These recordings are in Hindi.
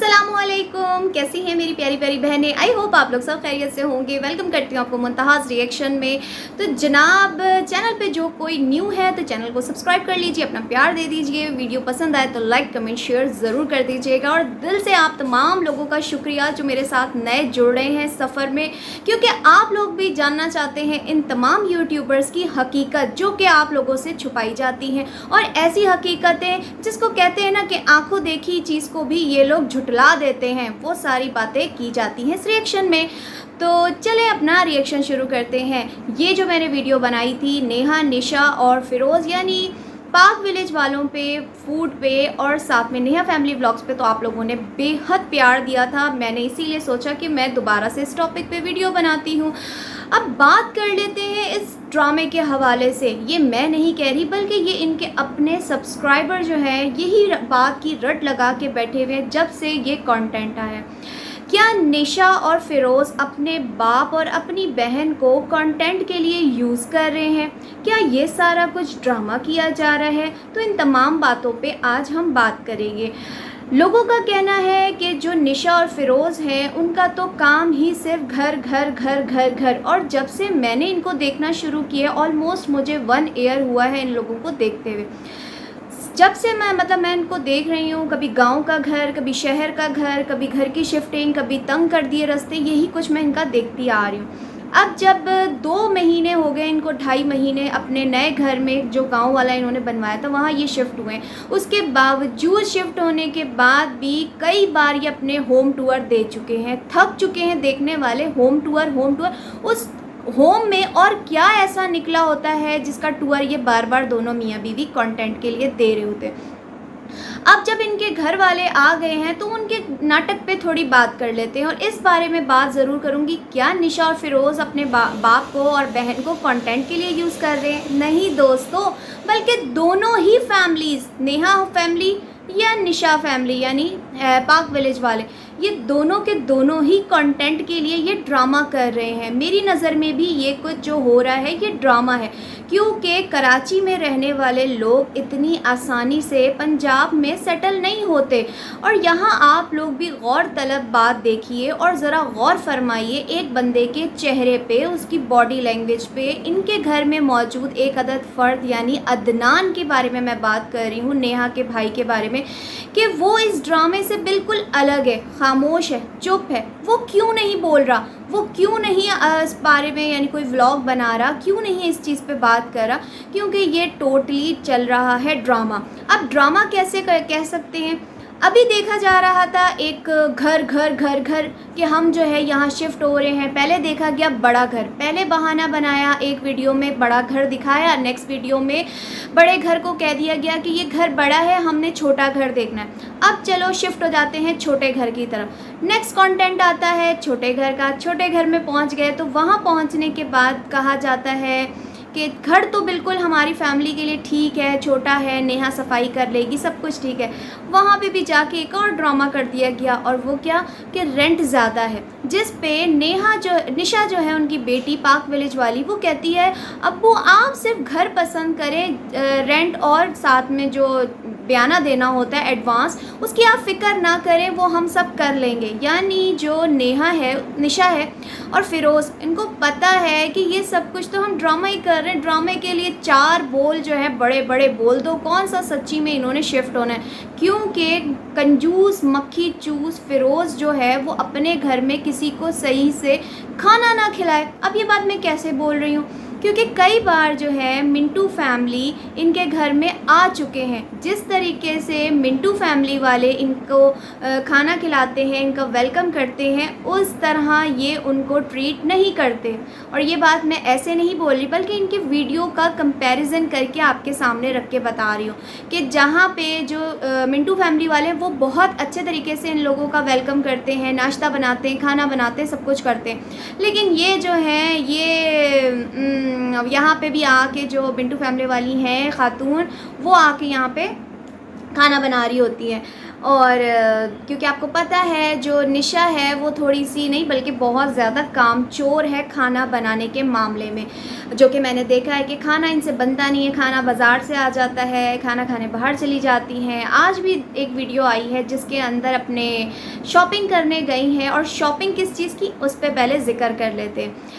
अस्सलामुअलैकुम, कैसी हैं मेरी प्यारी प्यारी बहनें। आई होप आप लोग सब खैरियत से होंगे। वेलकम करती हूँ आपको मुंतहाज़ रिएक्शन में। तो जनाब, चैनल पे जो कोई न्यू है तो चैनल को सब्सक्राइब कर लीजिए, अपना प्यार दे दीजिए। वीडियो पसंद आए तो लाइक कमेंट शेयर ज़रूर कर दीजिएगा। और दिल से आप तमाम लोगों का शुक्रिया जो मेरे साथ नए जुड़ रहे हैं सफ़र में, क्योंकि आप लोग भी जानना चाहते हैं इन तमाम यूट्यूबर्स की हकीकत जो कि आप लोगों से छुपाई जाती हैं। और ऐसी हकीकतें जिसको कहते हैं ना कि आंखों देखी चीज़ को भी ये लोग झुटला देते हैं, वो सारी बातें की जाती हैं इस रिएक्शन में। तो चलें अपना रिएक्शन शुरू करते हैं। ये जो मैंने वीडियो बनाई थी नेहा, निशा और फिरोज़ यानी पाक विलेज वालों पे, फूड पे और साथ में नेहा फैमिली व्लॉग्स पे तो आप लोगों ने बेहद प्यार दिया था। मैंने इसीलिए सोचा कि मैं दोबारा से इस टॉपिक पे वीडियो बनाती हूँ। अब बात कर लेते हैं इस ड्रामे के हवाले से। ये मैं नहीं कह रही बल्कि ये इनके अपने सब्सक्राइबर जो हैं यही बात की रट लगा के बैठे हुए हैं जब से ये कंटेंट आया। क्या निशा और फिरोज़ अपने बाप और अपनी बहन को कंटेंट के लिए यूज़ कर रहे हैं? क्या ये सारा कुछ ड्रामा किया जा रहा है? तो इन तमाम बातों पे आज हम बात करेंगे। लोगों का कहना है कि जो निशा और फिरोज़ हैं उनका तो काम ही सिर्फ घर घर घर घर घर, और जब से मैंने इनको देखना शुरू किया ऑलमोस्ट मुझे 1 ईयर हुआ है इन लोगों को देखते हुए। जब से मैं इनको देख रही हूँ, कभी गांव का घर, कभी शहर का घर, कभी घर की शिफ्टिंग, कभी तंग कर दिए रास्ते, यही कुछ मैं इनका देखती आ रही हूँ। अब जब 2 महीने हो गए इनको, 2.5 महीने अपने नए घर में जो गांव वाला इन्होंने बनवाया था वहाँ ये शिफ्ट हुए हैं। उसके बावजूद शिफ्ट होने के बाद भी कई बार ये अपने होम टूर दे चुके हैं। थक चुके हैं देखने वाले होम टूर उस होम में। और क्या ऐसा निकला होता है जिसका टूर ये बार बार दोनों मियाँ बीवी कंटेंट के लिए दे रहे होते हैं। अब जब इनके घर वाले आ गए हैं तो उनके नाटक पे थोड़ी बात कर लेते हैं, और इस बारे में बात ज़रूर करूँगी। क्या निशा और फिरोज़ अपने बाप को और बहन को कंटेंट के लिए यूज़ कर रहे हैं? नहीं दोस्तों, बल्कि दोनों ही फैमिलीज़, नेहा फैमिली या निशा फैमिली यानी पाक विलेज वाले, ये दोनों के दोनों ही कंटेंट के लिए ये ड्रामा कर रहे हैं। मेरी नज़र में भी ये कुछ जो हो रहा है ये ड्रामा है, क्योंकि कराची में रहने वाले लोग इतनी आसानी से पंजाब में सेटल नहीं होते। और यहाँ आप लोग भी गौर तलब बात देखिए और ज़रा गौर फरमाइए एक बंदे के चेहरे पे, उसकी बॉडी लैंग्वेज पे। इनके घर में मौजूद एक अदद फ़र्द यानी अदनान के बारे में मैं बात कर रही हूँ, नेहा के भाई के बारे में, कि वो इस ड्रामे से बिल्कुल अलग है, खामोश है, चुप है। वो क्यों नहीं बोल रहा? वो क्यों नहीं इस बारे में यानी कोई व्लॉग बना रहा? क्यों नहीं इस चीज़ पे बात कर रहा? क्योंकि ये टोटली चल रहा है ड्रामा। अब ड्रामा कैसे कह सकते हैं? अभी देखा जा रहा था एक घर घर घर घर कि हम जो है यहाँ शिफ्ट हो रहे हैं। पहले देखा गया बड़ा घर, पहले बहाना बनाया, एक वीडियो में बड़ा घर दिखाया, नेक्स्ट वीडियो में बड़े घर को कह दिया गया कि ये घर बड़ा है, हमने छोटा घर देखना है। अब चलो शिफ्ट हो जाते हैं छोटे घर की तरफ। नेक्स्ट कंटेंट आता है छोटे घर का। छोटे घर में पहुँच गए तो वहाँ पहुँचने के बाद कहा जाता है कि घर तो बिल्कुल हमारी फैमिली के लिए ठीक है, छोटा है, नेहा सफाई कर लेगी, सब कुछ ठीक है। वहाँ पे भी जाके एक और ड्रामा कर दिया गया, और वो क्या कि रेंट ज़्यादा है, जिस पे निशा जो है उनकी बेटी पाक विलेज वाली, वो कहती है अब्बू आप सिर्फ घर पसंद करें, रेंट और साथ में जो बयाना देना होता है एडवांस, उसकी आप फ़िक्र ना करें, वो हम सब कर लेंगे। यानी जो नेहा है, निशा है और फिरोज़, इनको पता है कि ये सब कुछ तो हम ड्रामा ही कर रहे हैं। ड्रामे के लिए 4 बोल जो है बड़े बड़े बोल दो, कौन सा सच्ची में इन्होंने शिफ्ट होना है? क्योंकि कंजूस मक्खी चूस फिरोज़ जो है वो अपने घर में किसी को सही से खाना ना खिलाए। अब ये बात मैं कैसे बोल रही हूँ? क्योंकि कई बार जो है मिंटू फैमिली इनके घर में आ चुके हैं। जिस तरीके से मिंटू फैमिली वाले इनको खाना खिलाते हैं, इनका वेलकम करते हैं, उस तरह ये उनको ट्रीट नहीं करते। और ये बात मैं ऐसे नहीं बोल रही, बल्कि इनके वीडियो का कंपैरिजन करके आपके सामने रख के बता रही हूँ कि जहाँ पे जो मिंटू फैमिली वाले हैं वो बहुत अच्छे तरीके से इन लोगों का वेलकम करते हैं, नाश्ता बनाते हैं, खाना बनाते हैं, सब कुछ करते हैं। लेकिन ये जो है ये यहाँ पे भी आके जो मिंटू फैमिली वाली हैं खातून, वो आके यहाँ पे खाना बना रही होती है। और क्योंकि आपको पता है जो निशा है वो थोड़ी सी नहीं बल्कि बहुत ज़्यादा कामचोर है खाना बनाने के मामले में, जो कि मैंने देखा है कि खाना इनसे बनता नहीं है, खाना बाज़ार से आ जाता है, खाना खाने बाहर चली जाती हैं। आज भी एक वीडियो आई है जिसके अंदर अपने शॉपिंग करने गई हैं, और शॉपिंग किस चीज़ की उस पर पहले ज़िक्र कर लेते हैं।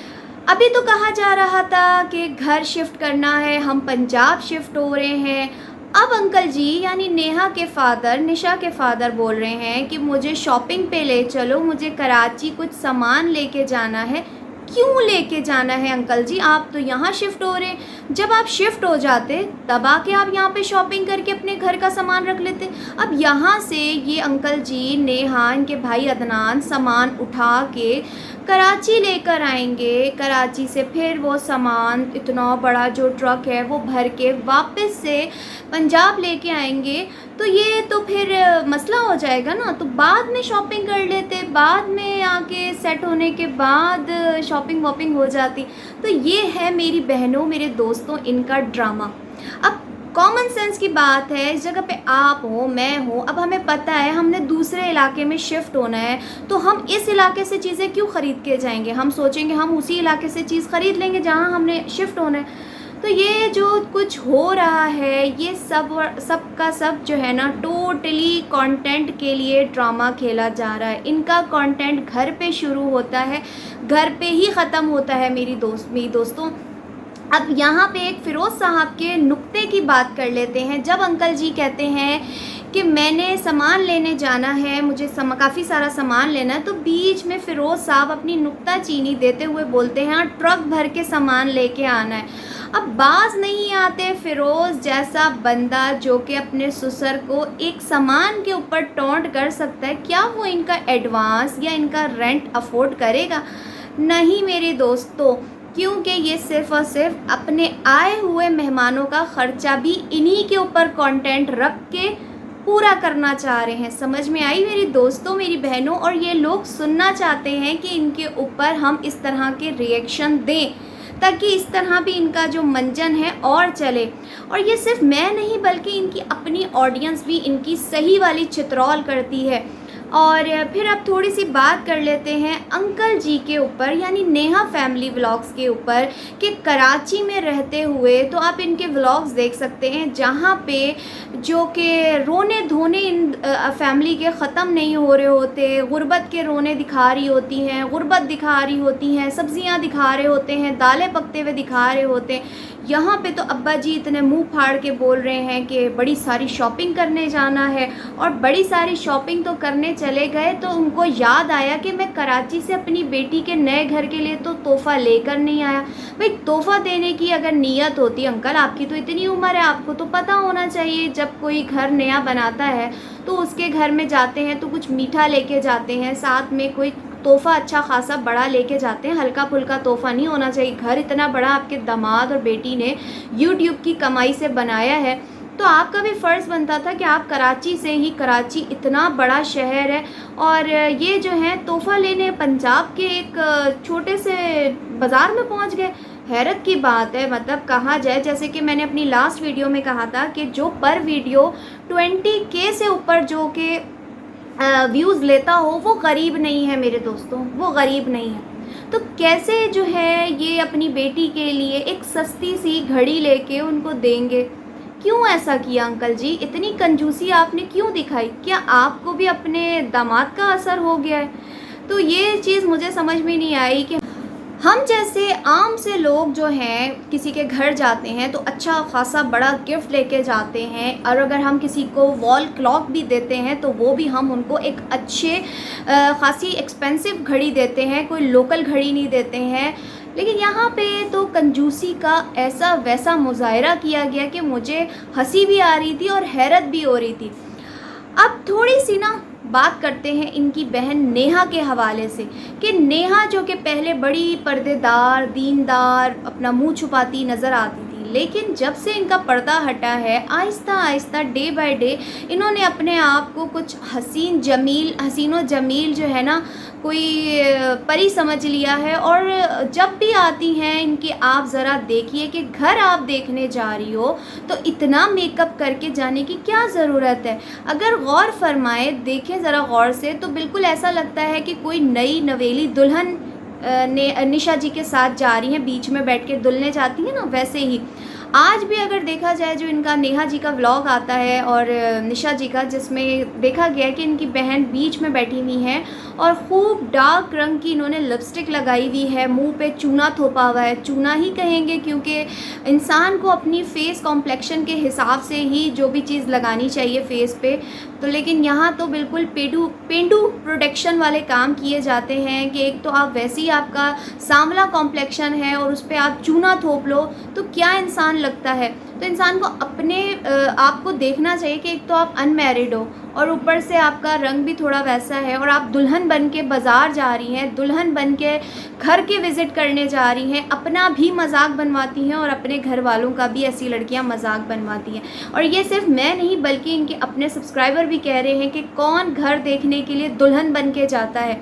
अभी तो कहा जा रहा था कि घर शिफ्ट करना है, हम पंजाब शिफ्ट हो रहे हैं। अब अंकल जी यानी नेहा के फादर, निशा के फादर बोल रहे हैं कि मुझे शॉपिंग पे ले चलो, मुझे कराची कुछ सामान लेके जाना है। क्यों लेके जाना है अंकल जी, आप तो यहाँ शिफ्ट हो रहे हैं। जब आप शिफ्ट हो जाते तब आके आप यहाँ पे शॉपिंग करके अपने घर का सामान रख लेते। अब यहाँ से ये अंकल जी, नेहा, इनके भाई अदनान सामान उठा के कराची लेकर आएंगे। कराची से फिर वो सामान, इतना बड़ा जो ट्रक है वो भर के वापस से पंजाब लेके आएंगे। तो ये तो फिर मसला हो जाएगा ना। तो बाद में शॉपिंग कर लेते, बाद में आके सेट होने के बाद शॉपिंग वॉपिंग हो जाती। तो ये है मेरी बहनों, मेरे दोस्तों, इनका ड्रामा। अब कॉमन सेंस की बात है, इस जगह पे आप हो, मैं हूँ, अब हमें पता है हमने दूसरे इलाके में शिफ्ट होना है, तो हम इस इलाके से चीज़ें क्यों ख़रीद के जाएंगे। हम सोचेंगे हम उसी इलाके से चीज़ ख़रीद लेंगे जहाँ हमने शिफ्ट होना है। तो ये जो कुछ हो रहा है ये सब का सब जो है ना टोटली कंटेंट के लिए ड्रामा खेला जा रहा है। इनका कंटेंट घर पे शुरू होता है, घर पे ही ख़त्म होता है मेरी दोस्तों। अब यहाँ पे एक फ़िरोज़ साहब के नुक्ते की बात कर लेते हैं। जब अंकल जी कहते हैं कि मैंने सामान लेने जाना है, मुझे काफ़ी सारा सामान लेना है, तो बीच में फ़िरोज़ साहब अपनी नुक्ताचीनी देते हुए बोलते हैं ट्रक भर के सामान लेके आना है। अब बाज नहीं आते फ़िरोज़ जैसा बंदा जो कि अपने ससुर को एक सामान के ऊपर टॉन्ट कर सकता है, क्या वो इनका एडवांस या इनका रेंट अफोर्ड करेगा? नहीं मेरे दोस्तों, क्योंकि ये सिर्फ़ और सिर्फ अपने आए हुए मेहमानों का ख़र्चा भी इन्हीं के ऊपर कंटेंट रख के पूरा करना चाह रहे हैं। समझ में आई मेरी दोस्तों, मेरी बहनों? और ये लोग सुनना चाहते हैं कि इनके ऊपर हम इस तरह के रिएक्शन दें ताकि इस तरह भी इनका जो मंजन है और चले। और ये सिर्फ मैं नहीं बल्कि इनकी अपनी ऑडियंस भी इनकी सही वाली चित्रौल करती है। और फिर अब थोड़ी सी बात कर लेते हैं अंकल जी के ऊपर, यानी नेहा फैमिली व्लॉग्स के ऊपर, कि कराची में रहते हुए तो आप इनके व्लॉग्स देख सकते हैं जहाँ पे जो कि रोने धोने इन फैमिली के ख़त्म नहीं हो रहे होते, गुर्बत के रोने दिखा रही होती हैं, गुर्बत दिखा रही होती हैं, सब्ज़ियाँ दिखा रहे होते हैं, दालें पकते हुए दिखा रहे होते हैं। यहाँ पे तो अब्बा जी इतने मुंह फाड़ के बोल रहे हैं कि बड़ी सारी शॉपिंग करने जाना है, और बड़ी सारी शॉपिंग तो करने चले गए तो उनको याद आया कि मैं कराची से अपनी बेटी के नए घर के लिए तो तोहफ़ा लेकर नहीं आया। भाई तोहफ़ा देने की अगर नीयत होती, अंकल आपकी तो इतनी उम्र है, आपको तो पता होना चाहिए जब कोई घर नया बनाता है तो उसके घर में जाते हैं तो कुछ मीठा लेके जाते हैं, साथ में कोई तोहफ़ा अच्छा खासा बड़ा लेके जाते हैं, हल्का फुल्का तोहफ़ा नहीं होना चाहिए। घर इतना बड़ा आपके दामाद और बेटी ने यूट्यूब की कमाई से बनाया है, तो आपका भी फ़र्ज़ बनता था कि आप कराची से ही, कराची इतना बड़ा शहर है, और ये जो है तोहफ़ा लेने पंजाब के एक छोटे से बाज़ार में पहुंच गए। हैरत की बात है। मतलब कहा जाए, जैसे कि मैंने अपनी लास्ट वीडियो में कहा था कि जो पर वीडियो 20K से ऊपर जो कि व्यूज़ लेता हो वो गरीब नहीं है मेरे दोस्तों, वो गरीब नहीं है। तो कैसे जो है ये अपनी बेटी के लिए एक सस्ती सी घड़ी लेके उनको देंगे? क्यों ऐसा किया अंकल जी? इतनी कंजूसी आपने क्यों दिखाई? क्या आपको भी अपने दामाद का असर हो गया है? तो ये चीज़ मुझे समझ में नहीं आई कि हम जैसे आम से लोग जो हैं किसी के घर जाते हैं तो अच्छा खासा बड़ा गिफ्ट लेके जाते हैं, और अगर हम किसी को वॉल क्लॉक भी देते हैं तो वो भी हम उनको एक अच्छे खासी एक्सपेंसिव घड़ी देते हैं, कोई लोकल घड़ी नहीं देते हैं। लेकिन यहाँ पे तो कंजूसी का ऐसा वैसा मुजाहरा किया गया कि मुझे हंसी भी आ रही थी और हैरत भी हो रही थी। अब थोड़ी सी ना बात करते हैं इनकी बहन नेहा के हवाले से, कि नेहा जो कि पहले बड़ी पर्देदार, दीनदार, अपना मुंह छुपाती नज़र आती थी, लेकिन जब से इनका पर्दा हटा है Aahista Aahista day by day इन्होंने अपने आप को कुछ हसीनो जमील जो है ना कोई परी समझ लिया है। और जब भी आती हैं इनकी, आप ज़रा देखिए कि घर आप देखने जा रही हो तो इतना मेकअप करके जाने की क्या ज़रूरत है। अगर गौर फरमाए, देखें ज़रा गौर से, तो बिल्कुल ऐसा लगता है कि कोई नई नवेली दुल्हन ने निशा जी के साथ जा रही हैं, बीच में बैठ के दुल्हने जाती हैं ना, वैसे ही आज भी अगर देखा जाए जो इनका नेहा जी का व्लॉग आता है और निशा जी का, जिसमें देखा गया है कि इनकी बहन बीच में बैठी हुई है और खूब डार्क रंग की इन्होंने लिपस्टिक लगाई हुई है, मुंह पे चूना थोपा हुआ है। चूना ही कहेंगे क्योंकि इंसान को अपनी फेस कॉम्प्लेक्शन के हिसाब से ही जो भी चीज़ लगानी चाहिए फेस पे, तो लेकिन यहाँ तो बिल्कुल पेंडू प्रोटेक्शन वाले काम किए जाते हैं कि एक तो आप वैसे ही आपका सांवला कॉम्प्लेक्शन है और उस पर आप चूना थोप लो तो क्या इंसान लगता है। तो इंसान को अपने आप को देखना चाहिए कि एक तो आप अनमैरिड हो और ऊपर से आपका रंग भी थोड़ा वैसा है और आप दुल्हन बन के बाज़ार जा रही हैं, दुल्हन बन के घर के विज़िट करने जा रही हैं, अपना भी मजाक बनवाती हैं और अपने घर वालों का भी ऐसी लड़कियां मजाक बनवाती हैं। और ये सिर्फ मैं नहीं बल्कि इनके अपने सब्सक्राइबर भी कह रहे हैं कि कौन घर देखने के लिए दुल्हन बन के जाता है।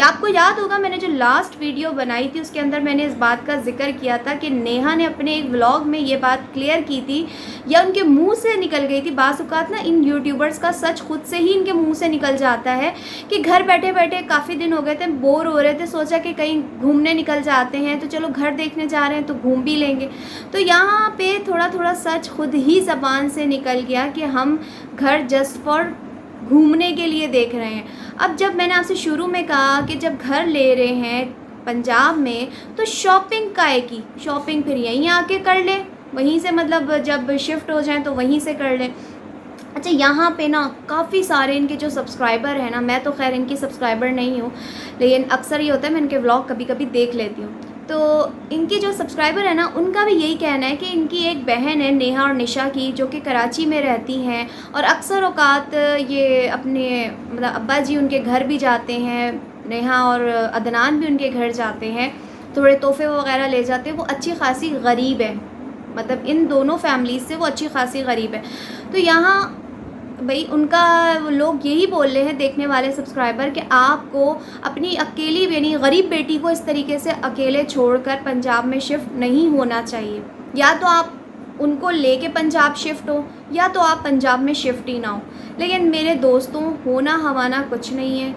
आपको याद होगा मैंने जो लास्ट वीडियो बनाई थी उसके अंदर मैंने इस बात का जिक्र किया था कि नेहा ने अपने एक व्लॉग में ये बात क्लियर की थी, या उनके मुंह से निकल गई थी। बाज़ औक़ात ना इन यूट्यूबर्स का सच खुद से ही इनके मुंह से निकल जाता है कि घर बैठे बैठे काफ़ी दिन हो गए थे, बोर हो रहे थे, सोचा कि कहीं घूमने निकल जाते हैं, तो चलो घर देखने जा रहे हैं तो घूम भी लेंगे। तो यहाँ पे थोड़ा थोड़ा सच खुद ही ज़बान से निकल गया कि हम घर जस्ट फॉर घूमने के लिए देख रहे हैं। अब जब मैंने आपसे शुरू में कहा कि जब घर ले रहे हैं पंजाब में तो शॉपिंग काहे की, शॉपिंग फिर यहीं आके कर लें, वहीं से मतलब जब शिफ्ट हो जाएं तो वहीं से कर लें। अच्छा, यहाँ पे ना काफ़ी सारे इनके जो सब्सक्राइबर हैं ना, मैं तो खैर इनकी सब्सक्राइबर नहीं हूँ, लेकिन अक्सर ये होता है मैं इनके व्लॉग कभी कभी देख लेती हूँ। तो इनके जो सब्सक्राइबर है ना, उनका भी यही कहना है कि इनकी एक बहन है नेहा और निशा की, जो कि कराची में रहती हैं और अक्सर औकात ये अपने मतलब अब्बा जी उनके घर भी जाते हैं, नेहा और अदनान भी उनके घर जाते हैं, थोड़े तोहफे वगैरह ले जाते हैं। वो अच्छी खासी गरीब है, मतलब इन दोनों फैमिलीज़ से वो अच्छी खासी गरीब है। तो यहाँ भाई उनका लोग यही बोल रहे हैं देखने वाले सब्सक्राइबर कि आपको अपनी अकेली यानी गरीब बेटी को इस तरीके से अकेले छोड़कर पंजाब में शिफ्ट नहीं होना चाहिए। या तो आप उनको लेके पंजाब शिफ्ट हो या तो आप पंजाब में शिफ्ट ही ना हो। लेकिन मेरे दोस्तों, होना हवाना कुछ नहीं है,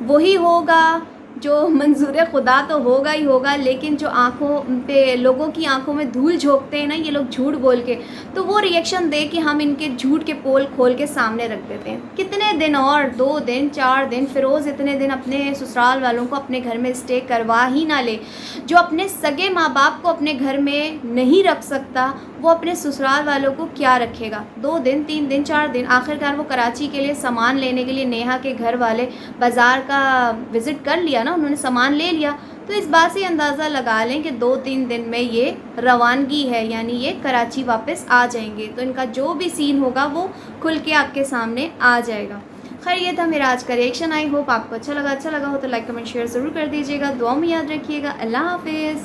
वही होगा जो मंजूर खुदा तो होगा ही होगा। लेकिन जो आँखों पे लोगों की आंखों में धूल झोंकते हैं ना ये लोग झूठ बोल के, तो वो रिएक्शन दे कि हम इनके झूठ के पोल खोल के सामने रख देते हैं। कितने दिन और, 2 दिन 4 दिन, फिरोज़ इतने दिन अपने ससुराल वालों को अपने घर में स्टे करवा ही ना ले। जो अपने सगे माँ बाप को अपने घर में नहीं रख सकता वो अपने ससुराल वालों को क्या रखेगा। 2 दिन 3 दिन 4 दिन, आखिरकार वो कराची के लिए सामान लेने के लिए नेहा के घर वाले बाज़ार का विज़िट कर लिया ना, उन्होंने सामान ले लिया। तो इस बात से अंदाज़ा लगा लें कि 2-3 दिन में ये रवानगी है, यानी ये कराची वापस आ जाएंगे। तो इनका जो भी सीन होगा वो खुल के आपके सामने आ जाएगा। खैर, ये था मेरा आज का रिएक्शन। आई होप आपको अच्छा लगा हो तो लाइक कमेंट शेयर ज़रूर कर दीजिएगा। दुआ में याद रखिएगा। अल्लाह हाफिज़।